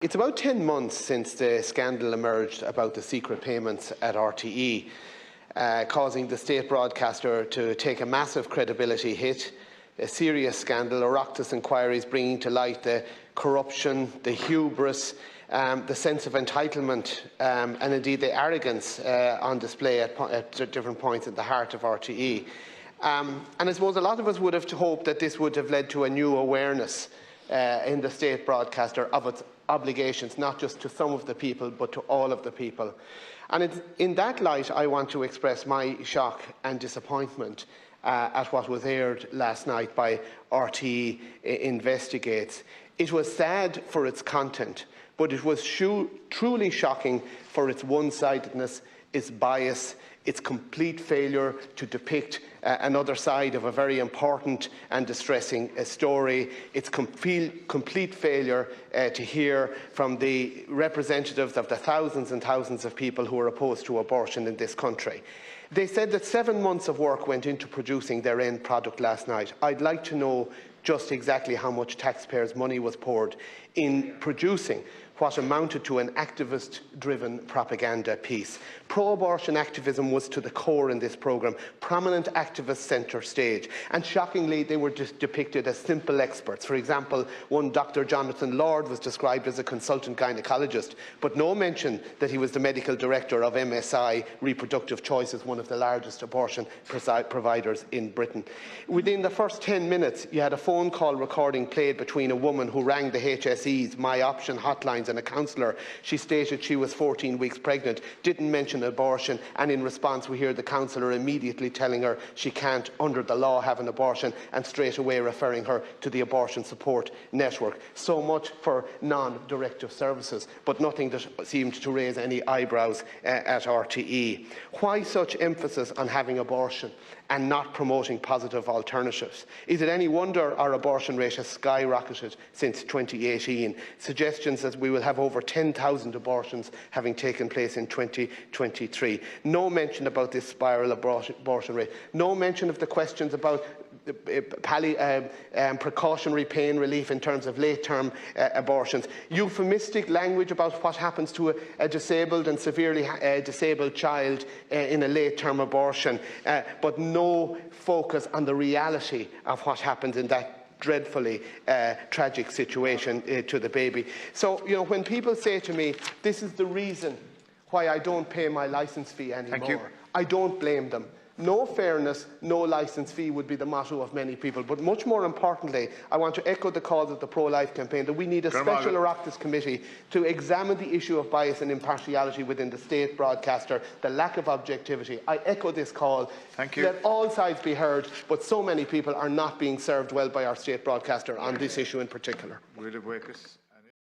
It's about 10 months since the scandal emerged about the secret payments at RTE, causing the state broadcaster to take a massive credibility hit, a serious scandal, Oireachtas inquiries bringing to light the corruption, the hubris, the sense of entitlement and indeed the arrogance on display at different points at the heart of RTE. And I suppose a lot of us would have hoped that this would have led to a new awareness in the state broadcaster of its obligations, not just to some of the people, but to all of the people. And it's in that light I want to express my shock and disappointment at what was aired last night by RTE Investigates. It was sad for its content, but it was truly shocking for its one-sidedness, its bias, its complete failure to depict another side of a very important and distressing story, its complete failure to hear from the representatives of the thousands and thousands of people who are opposed to abortion in this country. They said that 7 months of work went into producing their end product last night. I'd like to know just exactly how much taxpayers' money was poured in producing what amounted to an activist-driven propaganda piece. Pro-abortion activism was to the core in this programme, prominent activists centre stage, and shockingly they were just depicted as simple experts. For example, one Dr. Jonathan Lord was described as a consultant gynaecologist, but no mention that he was the medical director of MSI Reproductive Choices, one of the largest abortion providers in Britain. Within the first 10 minutes, you had a phone call recording played between a woman who rang the HSE's My Option hotlines and a counsellor. She stated she was 14 weeks pregnant, didn't mention abortion, and in response we hear the counsellor immediately telling her she can't, under the law, have an abortion, and straight away referring her to the abortion support network. So much for non-directive services, but nothing that seemed to raise any eyebrows at RTE. Why such emphasis on having abortion and not promoting positive alternatives? Is it any wonder our abortion rate has skyrocketed since 2018? Suggestions that we will have over 10,000 abortions having taken place in 2023. No mention about this spiral abortion rate. No mention of the questions about precautionary pain relief in terms of late-term abortions. Euphemistic language about what happens to a disabled and severely disabled child in a late-term abortion, but no focus on the reality of what happens in that dreadfully tragic situation to the baby. So, you know, when people say to me, this is the reason why I don't pay my licence fee anymore, I don't blame them. No fairness, no licence fee would be the motto of many people. But much more importantly, I want to echo the calls of the pro-life campaign that we need a Special Oireachtas Committee to examine the issue of bias and impartiality within the state broadcaster, the lack of objectivity. I echo this call. Let all sides be heard, but so many people are not being served well by our state broadcaster on this issue in particular.